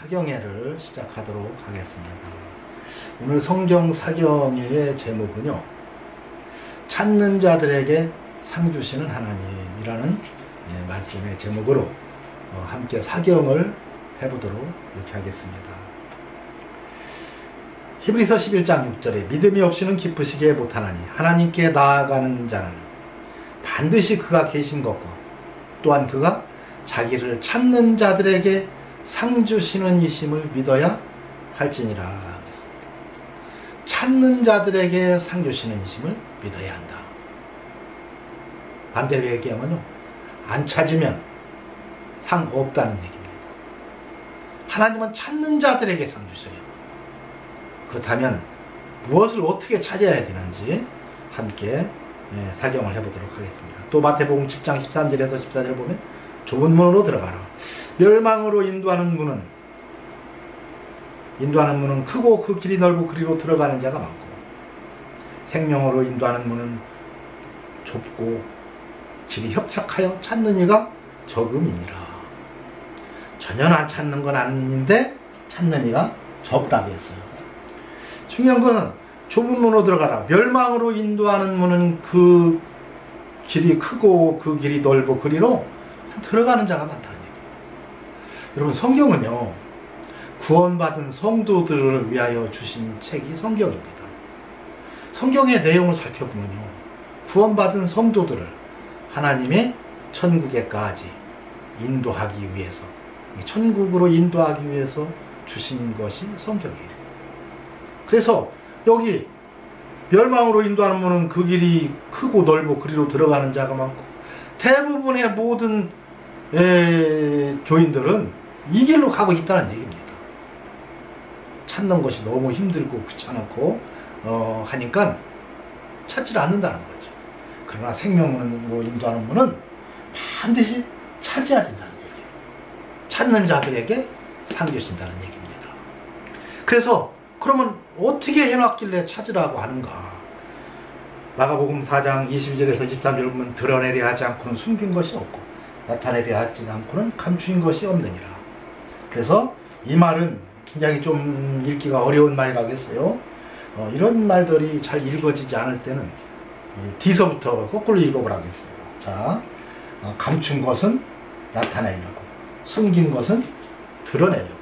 사경회를 시작하도록 하겠습니다. 오늘 성경 사경회의 제목은요, 찾는 자들에게 상 주시는 하나님이라는 말씀의 제목으로 함께 사경을 해보도록 이렇게 하겠습니다. 히브리서 11장 6절에 믿음이 없이는 기쁘시게 못하나니 하나님께 나아가는 자는 반드시 그가 계신 것과 또한 그가 자기를 찾는 자들에게 상 주시는 이심을 믿어야 할지니라 그랬습니다. 찾는 자들에게 상 주시는 이심을 믿어야 한다. 반대로 얘기하면요, 안 찾으면 상 없다는 얘기입니다. 하나님은 찾는 자들에게 상 주셔요. 그렇다면 무엇을 어떻게 찾아야 되는지 함께 사경을 해보도록 하겠습니다. 또 마태복음 7장 13절에서 14절 보면 좁은 문으로 들어가라. 멸망으로 인도하는 문은 크고 그 길이 넓고 그리로 들어가는 자가 많고 생명으로 인도하는 문은 좁고 길이 협착하여 찾는 이가 적음이니라. 전혀 안 찾는 건 아닌데 찾는 이가 적다고 했어요. 중요한 거는 좁은 문으로 들어가라. 멸망으로 인도하는 문은 그 길이 크고 그 길이 넓고 그리로 들어가는 자가 많다는 얘기예요. 여러분, 성경은요, 구원받은 성도들을 위하여 주신 책이 성경입니다. 성경의 내용을 살펴보면요, 구원받은 성도들을 하나님의 천국에까지 인도하기 위해서, 천국으로 인도하기 위해서 주신 것이 성경이에요. 그래서 여기 멸망으로 인도하는 문은 그 길이 크고 넓고 그리로 들어가는 자가 많고 대부분의 모든 교인들은 이 길로 가고 있다는 얘기입니다. 찾는 것이 너무 힘들고 귀찮고 하니까 찾지를 않는다는 거죠. 그러나 생명으로 인도하는 문은 반드시 찾아야 된다는 얘기예요. 찾는 자들에게 상 주신다는 얘기입니다. 그래서 그러면 어떻게 해놨길래 찾으라고 하는가? 마가복음 4장 22절에서 23절 보면 드러내려 하지 않고는 숨긴 것이 없고 나타내려 하지 않고는 감추인 것이 없느니라. 그래서 이 말은 굉장히 좀 읽기가 어려운 말이라겠어요. 이런 말들이 잘 읽어지지 않을 때는 뒤서부터 거꾸로 읽어보라겠어요. 자, 감춘 것은 나타내려고, 숨긴 것은 드러내려고.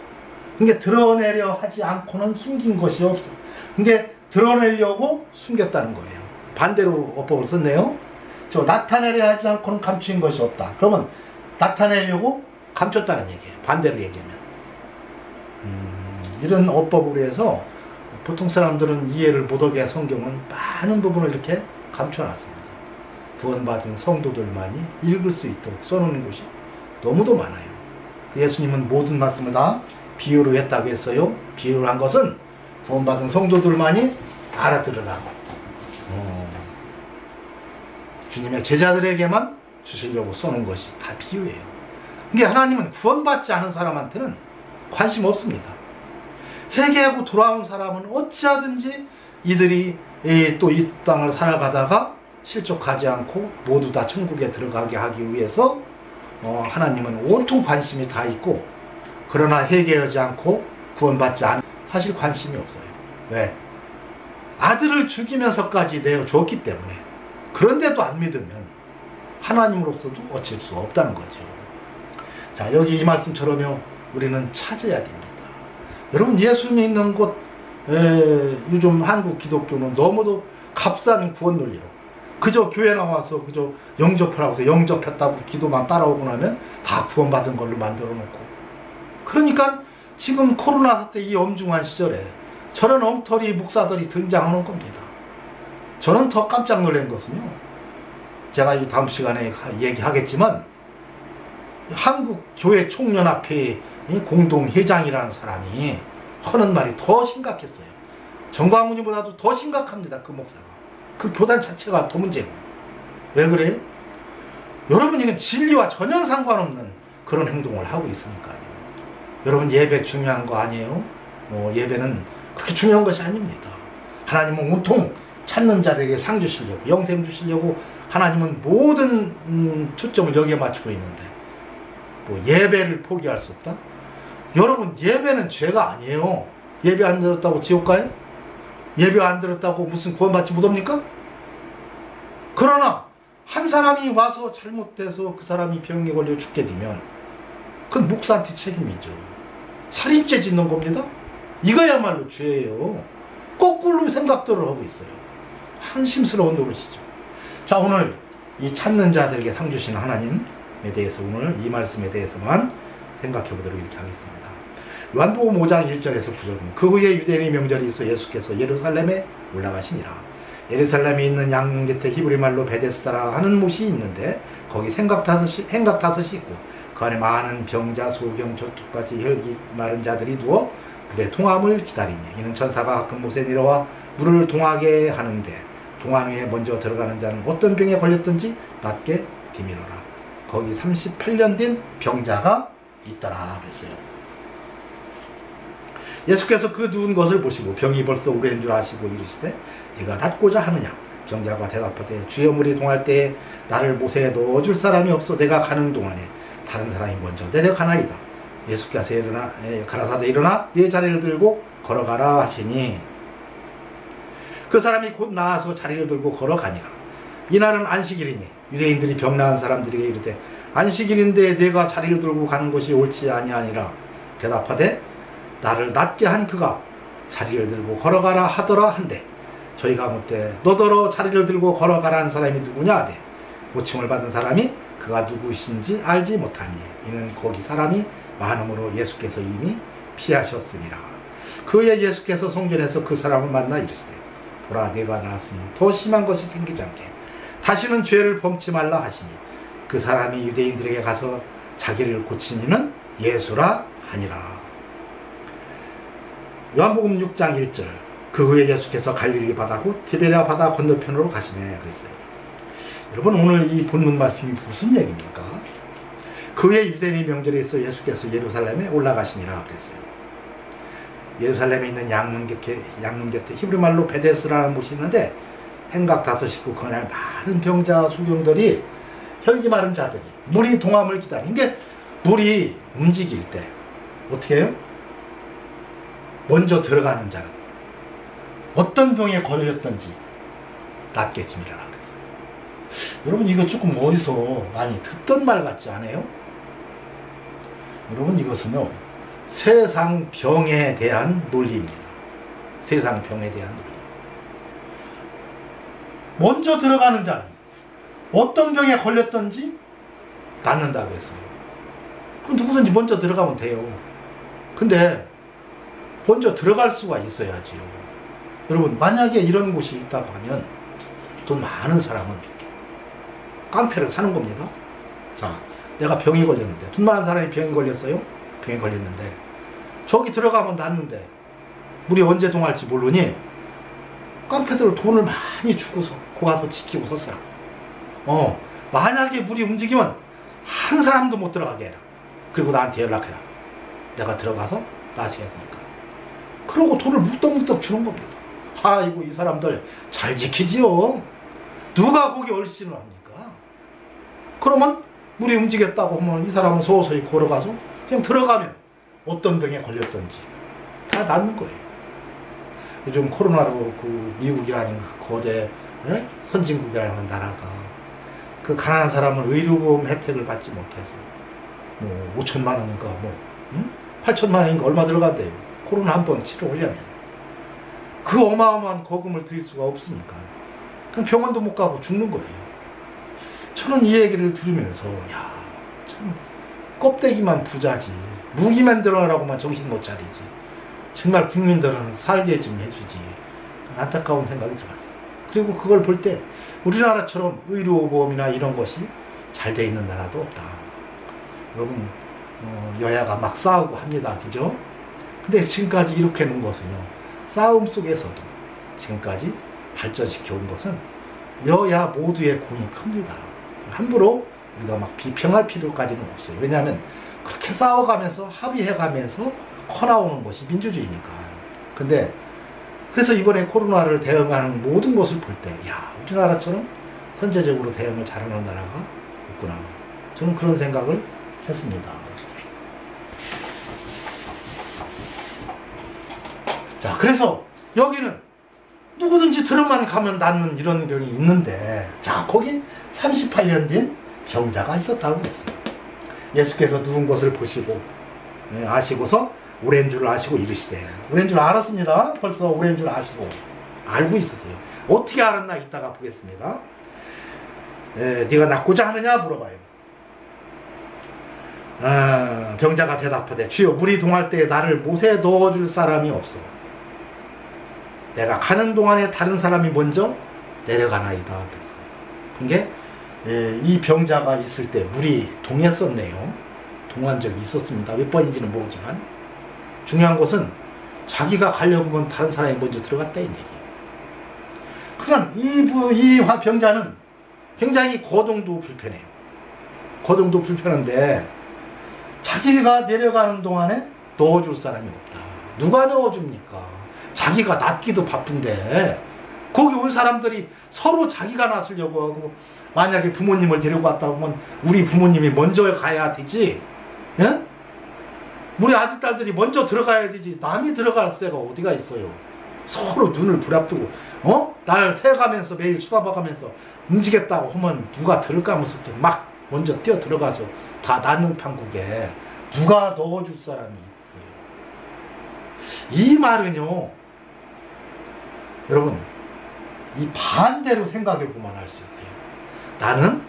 그러니까 드러내려 하지 않고는 숨긴 것이 없어. 그러니까 드러내려고 숨겼다는 거예요. 반대로 어법을 썼네요. 나타내려 하지 않고는 감추인 것이 없다. 그러면 나타내려고 감췄다는 얘기예요. 반대로 얘기하면. 이런 어법으로 해서 보통 사람들은 이해를 못하게 성경은 많은 부분을 이렇게 감춰놨습니다. 구원받은 성도들만이 읽을 수 있도록 써놓은 곳이 너무도 많아요. 예수님은 모든 말씀을 다 비유로 했다고 했어요. 비유를 한 것은 구원받은 성도들만이 알아들으라고. 주님의 제자들에게만 주시려고 써놓은 것이 다 비유예요. 그러니까 하나님은 구원받지 않은 사람한테는 관심 없습니다. 회개하고 돌아온 사람은 어찌하든지 이들이 또 이 땅을 살아가다가 실족하지 않고 모두 다 천국에 들어가게 하기 위해서 하나님은 온통 관심이 다 있고, 그러나 회개하지 않고 구원받지 않은 사실 관심이 없어요. 왜? 아들을 죽이면서까지 내어줬기 때문에. 그런데도 안 믿으면 하나님으로서도 어쩔 수 없다는 거죠. 자, 여기 이 말씀처럼요, 우리는 찾아야 됩니다. 여러분, 예수 믿는 곳, 요즘 한국 기독교는 너무도 값싼 구원 논리로 그저 교회 나와서 그저 영접하라고 해서 영접했다고 기도만 따라오고 나면 다 구원받은 걸로 만들어 놓고, 그러니까 지금 코로나 사태 이 엄중한 시절에 저런 엉터리 목사들이 등장하는 겁니다. 저는 더 깜짝 놀란 것은요, 제가 이 다음 시간에 얘기하겠지만 한국 교회 총연합회 공동회장이라는 사람이 하는 말이 더 심각했어요. 정광훈이보다도 더 심각합니다. 그 목사가. 그 교단 자체가 더 문제고. 왜 그래요? 여러분, 이건 진리와 전혀 상관없는 그런 행동을 하고 있으니까요. 여러분, 예배 중요한 거 아니에요? 예배는 그렇게 중요한 것이 아닙니다. 하나님은 온통 찾는 자에게 상 주시려고, 영생 주시려고 하나님은 모든 초점을 여기에 맞추고 있는데 뭐 예배를 포기할 수 없다? 여러분, 예배는 죄가 아니에요. 예배 안 들었다고 지옥 가요? 예배 안 들었다고 무슨 구원받지 못합니까? 그러나 한 사람이 와서 잘못돼서 그 사람이 병에 걸려 죽게 되면 그건 목사한테 책임이죠. 살인죄 짓는 겁니다. 이거야말로 죄예요. 거꾸로 생각들을 하고 있어요. 한심스러운 노릇이죠. 자, 오늘 이 찾는 자들에게 상 주시는 하나님에 대해서 오늘 이 말씀에 대해서만 생각해 보도록 이렇게 하겠습니다. 요한복음 5장 1절에서 9절 그 후에 유대인의 명절이 있어 예수께서 예루살렘에 올라가시니라. 예루살렘에 있는 양문 곁에 히브리 말로 베데스다라 하는 못이 있는데 거기 행각 다섯이 있고 그 안에 많은 병자, 소경, 저툭바지, 혈기 마른 자들이 누워 물의 동함을 기다리니 이는 천사가 가끔 못에 내려와 물을 동하게 하는데 동함 위에 먼저 들어가는 자는 어떤 병에 걸렸든지 낫게 디미노라. 거기 38년 된 병자가 있더라 그랬어요. 예수께서 그 누운 것을 보시고 병이 벌써 오래인 줄 아시고 이르시되 네가 낫고자 하느냐. 병자가 대답하되 주여 물이 동할 때에 나를 못에 넣어줄 사람이 없어 내가 가는 동안에 다른 사람이 먼저 내려가나이다. 예수께서 가라사대 일어나 네 자리를 들고 걸어가라 하시니 그 사람이 곧 나와서 자리를 들고 걸어가니라. 이날은 안식일이니 유대인들이 병 나은 사람들에게 이르되 안식일인데 내가 자리를 들고 가는 것이 옳지 아니하니라. 대답하되 나를 낫게 한 그가 자리를 들고 걸어가라 하더라 한데 저희가 묻되 너더러 자리를 들고 걸어가라 한 사람이 누구냐 하되 고침을 받은 사람이 그가 누구신지 알지 못하니 이는 거기 사람이 많음으로 예수께서 이미 피하셨으니라. 그에 예수께서 성전에서 그 사람을 만나 이르시되 보라 내가 나았으니 더 심한 것이 생기지 않게 다시는 죄를 범치 말라 하시니 그 사람이 유대인들에게 가서 자기를 고친 이는 예수라 하니라. 요한복음 6장 1절 그 후에 예수께서 갈릴리 바다고 티베리아 바다 건너편으로 가시네 그랬어요. 여러분, 오늘 이 본문 말씀이 무슨 얘기입니까? 그 후에 유대인의 명절에 있어 예수께서 예루살렘에 올라가시니라 그랬어요. 예루살렘에 있는 양문 곁에 히브리 말로 베데스라는 곳이 있는데 행각 다섯이 있고 그 안에 많은 병자 소경들이 혈기 마른 자들이 물이 동함을 기다리는 게 물이 움직일 때 어떻게 해요? 먼저 들어가는 자는 어떤 병에 걸렸던지 낫게 디미라라 그랬어요. 여러분, 이거 조금 어디서 많이 듣던 말 같지 않아요? 여러분, 이것은요 세상 병에 대한 논리입니다. 세상 병에 대한 논리. 먼저 들어가는 자는 어떤 병에 걸렸던지 낫는다고 했어요. 그럼 누구든지 먼저 들어가면 돼요. 근데 먼저 들어갈 수가 있어야지요. 여러분, 만약에 이런 곳이 있다고 하면 돈 많은 사람은 깡패를 사는 겁니다. 자, 내가 병이 걸렸는데 돈 많은 사람이 병이 걸렸어요. 병이 걸렸는데 저기 들어가면 낫는데 물이 언제 동할지 모르니 깡패들 돈을 많이 주고서 거 가서 지키고 섰어요. 만약에 물이 움직이면 한 사람도 못 들어가게 해라. 그리고 나한테 연락해라. 내가 들어가서 낫시겠으니까. 그러고 돈을 무떡무떡 주는 겁니다. 아이고, 이 사람들 잘 지키지요. 누가 거기 얼씬을 합니까? 그러면 물이 움직였다고 하면 이 사람은 서서히 걸어가서 그냥 들어가면 어떤 병에 걸렸던지 다 낫는 거예요. 요즘 코로나로 그 미국이라는 그 거대 선진국이라는 나라가 그 가난한 사람은 의료보험 혜택을 받지 못해서 뭐 5천만 원인가 8천만 원인가 얼마 들어간대요. 코로나 한 번 치료하려면 그 어마어마한 거금을 드릴 수가 없으니까 그냥 병원도 못 가고 죽는 거예요. 저는 이 얘기를 들으면서 야, 참 껍데기만 부자지 무기만 들어라고만 정신 못 차리지 정말 국민들은 살게 좀 해주지 안타까운 생각이 들었어요. 그리고 그걸 볼 때 우리나라처럼 의료보험이나 이런 것이 잘 돼 있는 나라도 없다. 여러분, 여야가 막 싸우고 합니다. 그죠? 근데 지금까지 이렇게 놓은 것은요, 싸움 속에서도 지금까지 발전시켜 온 것은 여야 모두의 공이 큽니다. 함부로 우리가 막 비평할 필요까지는 없어요. 왜냐하면 그렇게 싸워가면서 합의해가면서 커나오는 것이 민주주의니까. 근데 그래서 이번에 코로나를 대응하는 모든 것을 볼 때 야, 우리나라처럼 선제적으로 대응을 잘하는 나라가 없구나. 저는 그런 생각을 했습니다. 자, 그래서 여기는 누구든지 들어만 가면 낫는 이런 병이 있는데, 자, 거기 38년 된 병자가 있었다고 했어요. 예수께서 누운 것을 보시고 아시고서 오랜 줄 아시고 이르시되, 오랜 줄 알았습니다. 벌써 오랜 줄 아시고 알고 있었어요. 어떻게 알았나 이따가 보겠습니다. 네가 낫고자 하느냐 물어봐요. 병자가 대답하되 주여 물이 동할 때에 나를 못에 넣어줄 사람이 없어. 내가 가는 동안에 다른 사람이 먼저 내려가나이다 그랬어요. 그게 이 병자가 있을 때 물이 동했었네요. 동한 적이 있었습니다. 몇 번인지는 모르지만 중요한 것은 자기가 가려고 하면 다른 사람이 먼저 들어갔다 이 얘기예요. 그러니까 이 병자는 굉장히 거동도 불편해요. 거동도 불편한데 자기가 내려가는 동안에 넣어줄 사람이 없다. 누가 넣어줍니까? 자기가 낫기도 바쁜데 거기 온 사람들이 서로 자기가 낫으려고 하고, 만약에 부모님을 데리고 왔다 보면 우리 부모님이 먼저 가야 되지, 예? 우리 아들 딸들이 먼저 들어가야 되지, 남이 들어갈 새가 어디가 있어요. 서로 눈을 부릅뜨고 날 새가면서 매일 쳐다봐가면서 움직였다고 하면 누가 들을까 하면서 막 먼저 뛰어 들어가서 다 낳는 판국에 누가 넣어줄 사람이 있어요. 이 말은요, 여러분, 이 반대로 생각해 보면 알 수 있어요. 나는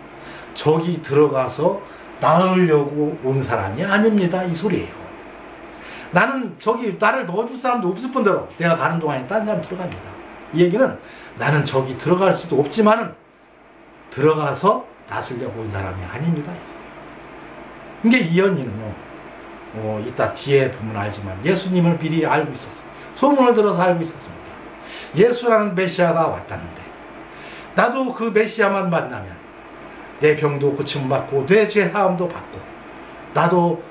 저기 들어가서 낳으려고 온 사람이 아닙니다 이 소리예요. 나는 저기 나를 넣어줄 사람도 없을 뿐더러 내가 가는 동안에 딴 사람 들어갑니다. 이 얘기는 나는 저기 들어갈 수도 없지만은 들어가서 낳으려고 온 사람이 아닙니다. 이게 이언니는요, 이따 뒤에 보면 알지만 예수님을 미리 알고 있었어요. 소문을 들어서 알고 있었습니다. 예수라는 메시아가 왔다는데 나도 그 메시아만 만나면 내 병도 고침받고 내 죄 사함도 받고 나도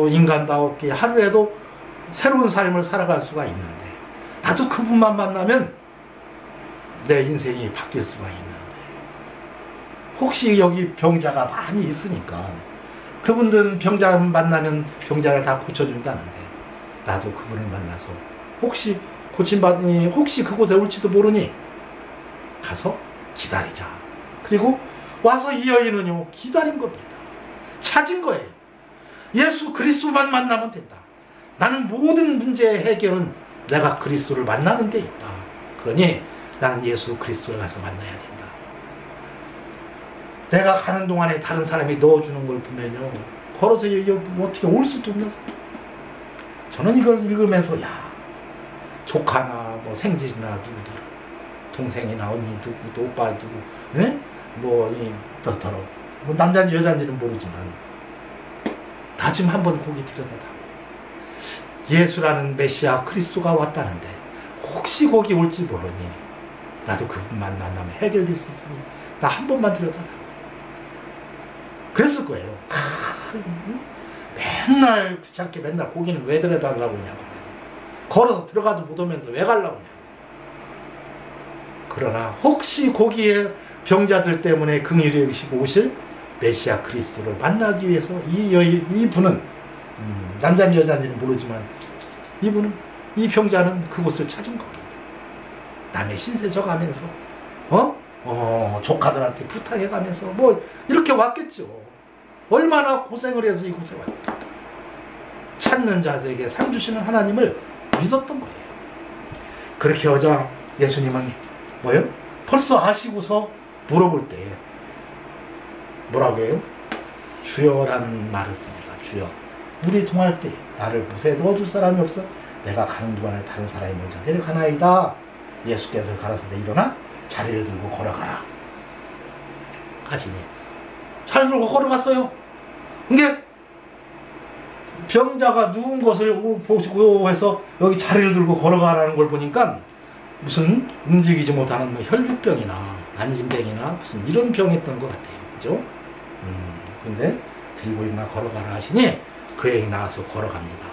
인간다웠게 하루라도 새로운 삶을 살아갈 수가 있는데, 나도 그분만 만나면 내 인생이 바뀔 수가 있는데, 혹시 여기 병자가 많이 있으니까 그분들은 병자 만나면 병자를 다 고쳐준다는데 나도 그분을 만나서 혹시 고침받으니 혹시 그곳에 올지도 모르니 가서 기다리자. 그리고 와서 이 여인은요 기다린 겁니다. 찾은 거예요. 예수 그리스도만 만나면 된다. 나는 모든 문제의 해결은 내가 그리스도를 만나는 데 있다. 그러니 나는 예수 그리스도를 가서 만나야 된다. 내가 가는 동안에 다른 사람이 넣어주는 걸 보면요, 걸어서 여기 어떻게 올 수도 없는 사람. 저는 이걸 읽으면서 조카나 뭐 생질이나 누구들, 동생이나 언니 누구, 또 오빠 누구, 네? 더더러 뭐 남자인지 여자인지는 모르지만 나 좀 한번 거기 들여다봐. 예수라는 메시아 그리스도가 왔다는데 혹시 거기 올지 모르니 나도 그분만 만나면 해결될 수 있으니 나 한 번만 들여다봐. 그랬을 거예요. 맨날 귀찮게 맨날 거기는 왜 들여다보려고 하냐고. 걸어서 들어가도 못 오면서 왜 가려고 하냐고. 그러나 혹시 거기에 병자들 때문에 긍휼히 여기시고 오실 메시아 그리스도를 만나기 위해서 이분은 남자인지 여자인지는 모르지만 이 병자는 그곳을 찾은 겁니다. 남의 신세 져가면서 조카들한테 부탁해가면서 뭐 이렇게 왔겠죠. 얼마나 고생을 해서 이곳에 왔습니까. 찾는 자들에게 상 주시는 하나님을 믿었던 거예요. 그렇게 하자 예수님은 벌써 아시고서 물어볼 때 뭐라고 해요? 주여라는 말을 씁니다. 주여, 물이 동할 때 나를 못에 넣어줄 사람이 없어. 내가 가는 동안에 다른 사람이 먼저 내려가나이다. 예수께서 가라사대 일어나 자리를 들고 걸어가라 하시니 자리를 들고 걸어갔어요. 이게 병자가 누운 것을 보시고 해서 여기 자리를 들고 걸어가라는 걸 보니까 무슨 움직이지 못하는 혈류병이나 안진병이나 무슨 이런 병이었던 것 같아요. 그죠? 근데 들고 일어나 걸어가라 하시니 그에게 나와서 걸어갑니다.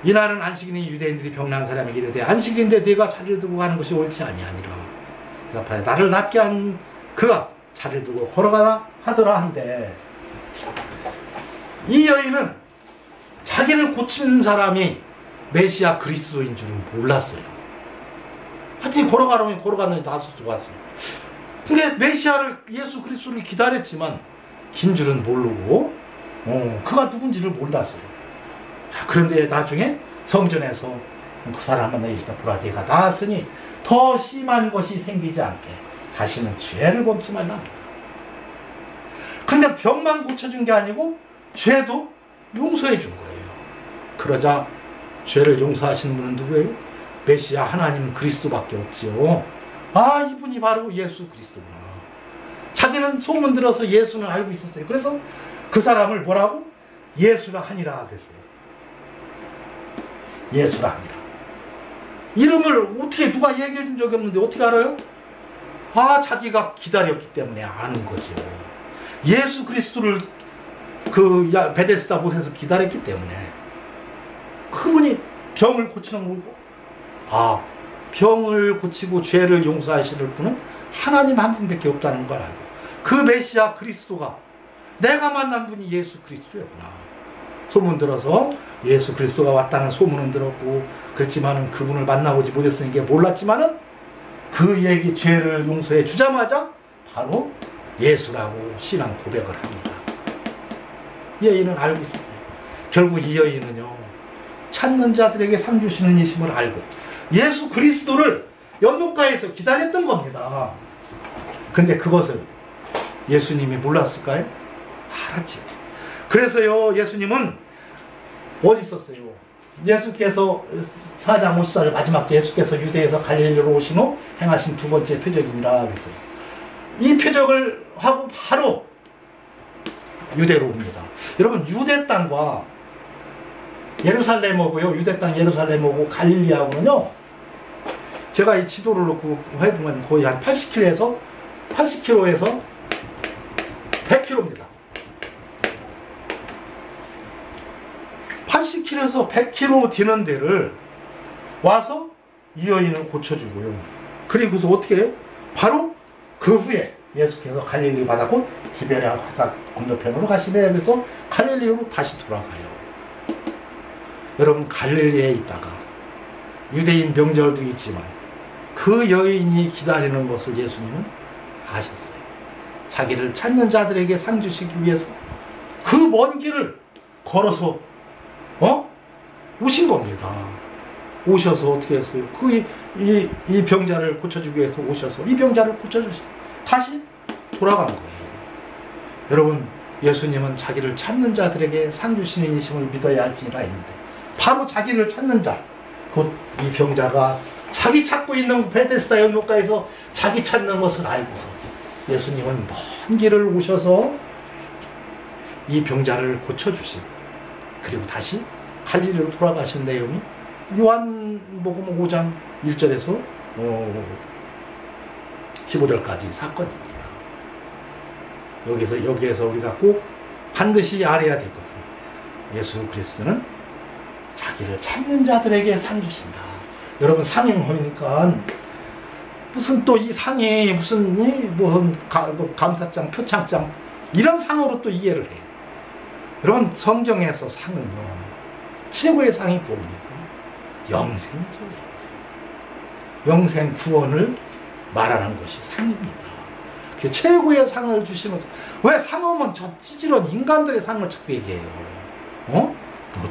이날은 안식일이니 유대인들이 병난 사람에게 이르되 안식일인데 네가 자리를 들고 가는 것이 옳지 아니하니라. 대답하되 나를 낫게 한 그가 자리를 들고 걸어가라 하더라 한데, 이 여인은 자기를 고치는 사람이 메시아 그리스도인 줄은 몰랐어요. 하여튼 걸어가려면 걸어갔는데 다섯 왔어요. 근데 메시아를, 예수 그리스도를 기다렸지만 긴 줄은 모르고 그가 누군지를 몰랐어요. 자, 그런데 나중에 성전에서 그 사람 만나 계시다 보라, 내가 나았으니 더 심한 것이 생기지 않게 다시는 죄를 범치 말라. 근데 병만 고쳐준 게 아니고 죄도 용서해 준 거예요. 그러자 죄를 용서하시는 분은 누구예요? 메시아 하나님 그리스도밖에 없지요. 아, 이분이 바로 예수 그리스도구나. 자기는 소문 들어서 예수는 알고 있었어요. 그래서 그 사람을 뭐라고? 예수라 하니라 그랬어요. 예수라 하니라. 이름을 어떻게 누가 얘기해 준 적이 없는데 어떻게 알아요? 아, 자기가 기다렸기 때문에 아는 거죠. 예수 그리스도를 그 베데스다 못에서 기다렸기 때문에 그분이 병을 고치는 거고, 아, 병을 고치고 죄를 용서하실 분은 하나님 한 분밖에 없다는 걸 알고, 그 메시아 그리스도가 내가 만난 분이 예수 그리스도였구나. 소문 들어서 예수 그리스도가 왔다는 소문은 들었고, 그렇지만은 그분을 만나보지 못했으니까 몰랐지만은 그 얘기, 죄를 용서해 주자마자 바로 예수라고 신앙 고백을 합니다. 이 여인은 알고 있었어요. 결국 이 여인은요, 찾는 자들에게 상 주시는 이심을 알고 예수 그리스도를 연못가에서 기다렸던 겁니다. 근데 그것을 예수님이 몰랐을까요? 알았죠. 그래서요, 예수님은 어디 있었어요? 예수께서 4장 54절 마지막 예수께서 유대에서 갈릴리로 오신 후 행하신 두 번째 표적이니라 그랬어요. 이 표적을 하고 바로 유대로 옵니다. 여러분, 유대 땅과 예루살렘하고요, 유대 땅 예루살렘하고 갈릴리하고는요, 제가 이 지도를 놓고 해보면 거의 한 80km에서 100km입니다. 80km에서 100km 되는 데를 와서 이 여인을 고쳐주고요. 그리고서 어떻게 해요? 바로 그 후에 예수께서 갈릴리 바다 곧 디베랴 바다 건너편으로 가시네. 그래서 갈릴리로 다시 돌아가요. 여러분, 갈릴리에 있다가 유대인 명절도 있지만 그 여인이 기다리는 것을 예수님은 아셨어요. 자기를 찾는 자들에게 상 주시기 위해서 그 먼 길을 걸어서 오신 겁니다. 오셔서 어떻게 했어요? 이 병자를 고쳐주기 위해서 오셔서 이 병자를 고쳐주시고 다시 돌아간 거예요. 여러분, 예수님은 자기를 찾는 자들에게 상 주시는 이심을 믿어야 할지가 있는데, 바로 자기를 찾는 자, 곧 이 병자가 자기 찾고 있는 베데스다 연못가에서 자기 찾는 것을 알고서 예수님은 먼 길을 오셔서 이 병자를 고쳐주시고, 그리고 다시 갈릴리로 돌아가신 내용이 요한복음 5장 1절에서 15절까지 사건입니다. 여기에서 우리가 꼭 반드시 알아야 될 것은, 예수 그리스도는 자기를 찾는 자들에게 상 주신다. 여러분, 상행하니까 무슨 또 이 상이 무슨 감사장, 표창장 이런 상으로 또 이해를 해요. 여러분, 성경에서 상은요, 최고의 상이 뭡니까? 영생이죠. 영생 구원을 말하는 것이 상입니다. 최고의 상을 주시면, 왜 상하면 저 찌질한 인간들의 상을 자꾸 얘기해요? 뭐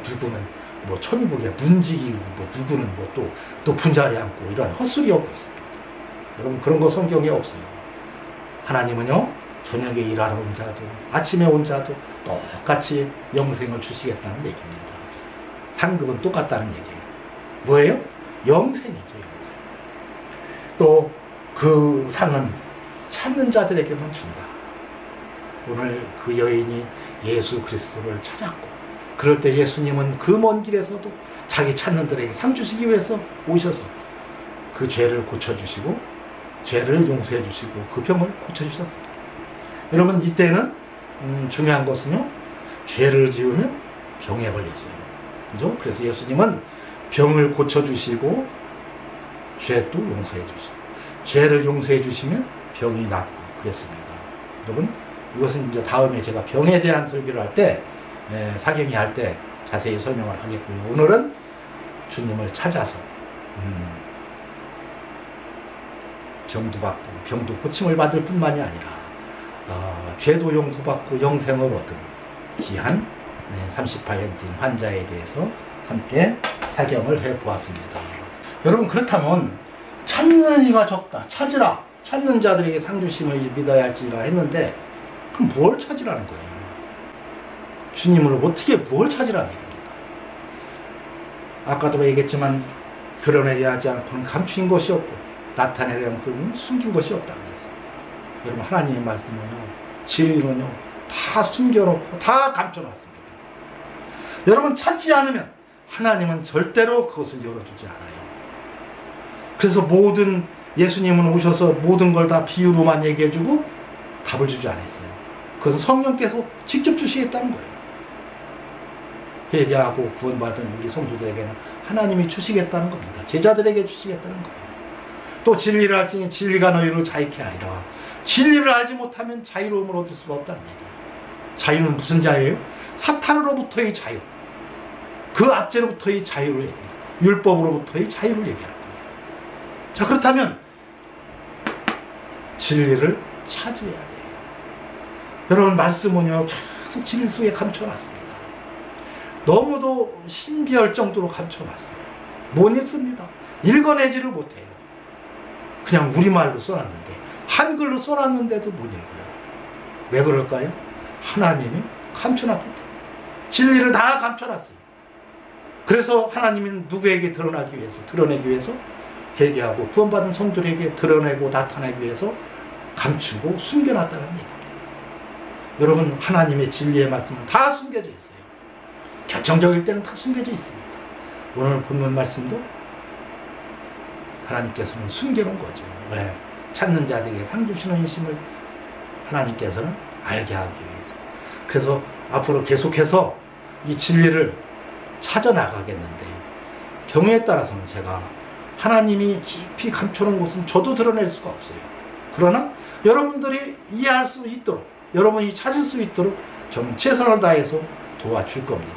누구는 천국에 문지기고, 누구는 또 높은 자리에 앉고, 이런 헛소리 하고 있습니다. 여러분, 그런 거 성경에 없어요. 하나님은요, 저녁에 일하러 온 자도 아침에 온 자도 똑같이 영생을 주시겠다는 얘기입니다. 상급은 똑같다는 얘기예요. 뭐예요? 영생이죠. 영생. 또 그 상은 찾는 자들에게만 준다. 오늘 그 여인이 예수 그리스도를 찾았고, 그럴 때 예수님은 그 먼 길에서도 자기 찾는 들에게 상 주시기 위해서 오셔서 그 죄를 고쳐주시고, 죄를 용서해 주시고, 그 병을 고쳐주셨습니다. 여러분, 이때는 중요한 것은요, 죄를 지으면 병에 걸렸어요. 그죠? 그래서 예수님은 병을 고쳐주시고 죄도 용서해 주시고, 죄를 용서해 주시면 병이 낫고 그랬습니다. 여러분, 이것은 이제 다음에 제가 병에 대한 설교를 할 때, 사경이 할 때 자세히 설명을 하겠고요. 오늘은 주님을 찾아서 병도 받고 병도 고침을 받을 뿐만이 아니라 죄도 용서받고 영생을 얻은 귀한 38년 된 환자에 대해서 함께 사경을 해보았습니다. 여러분, 그렇다면 찾는 이가 적다, 찾으라, 찾는 자들에게 상 주심을 믿어야 할지라 했는데, 그럼 뭘 찾으라는 거예요? 주님을 어떻게 뭘 찾으라는 얘기입니까? 아까도 얘기했지만 드러내게 하지 않고는 감추인 것이 없고 나타내려 않고는 숨긴 것이 없다 그랬어요. 여러분, 하나님의 말씀은요, 진리는요, 다 숨겨놓고 다 감춰놨습니다. 여러분, 찾지 않으면 하나님은 절대로 그것을 열어주지 않아요. 그래서 예수님은 오셔서 모든 걸 다 비유로만 얘기해주고 답을 주지 않았어요. 그것은 성령께서 직접 주시겠다는 거예요. 회개하고 구원받은 우리 성도들에게는 하나님이 주시겠다는 겁니다. 제자들에게 주시겠다는 거예요. 또 진리를 알지니 진리가 너희를 자유케 하리라. 진리를 알지 못하면 자유로움을 얻을 수가 없다는 얘기예요. 자유는 무슨 자유예요? 사탄으로부터의 자유, 그 압제로부터의 자유를 얘기해요. 율법으로부터의 자유를 얘기하는 거예요. 자, 그렇다면 진리를 찾아야 돼요. 여러분, 말씀은요, 계속 진리 속에 감춰놨습니다. 너무도 신비할 정도로 감춰놨어요. 못 읽습니다. 읽어내지를 못해요. 그냥 우리말로 써놨는데, 한글로 써놨는데도 못 읽어요. 왜 그럴까요? 하나님이 감춰놨기 때문에. 진리를 다 감춰놨어요. 그래서 하나님은 누구에게 드러내기 위해서 회개하고 구원받은 성도들에게 드러내고 나타내기 위해서 감추고 숨겨놨다는 얘기입니다. 여러분, 하나님의 진리의 말씀은 다 숨겨져 있어요. 결정적일 때는 다 숨겨져 있습니다. 오늘 본문 말씀도 하나님께서는 숨겨놓은 거죠. 왜? 찾는 자들에게 상 주시는 이심을 하나님께서는 알게 하기 위해서. 그래서 앞으로 계속해서 이 진리를 찾아나가겠는데, 경우에 따라서는 제가 하나님이 깊이 감춰놓은 곳은 저도 드러낼 수가 없어요. 그러나 여러분들이 이해할 수 있도록, 여러분이 찾을 수 있도록 저는 최선을 다해서 도와줄 겁니다.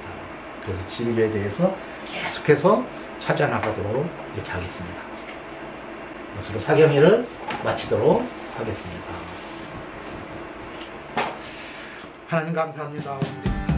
그래서 진리에 대해서 계속해서 찾아나가도록 이렇게 하겠습니다. 이것으로 사경회를 마치도록 하겠습니다. 하나님 감사합니다.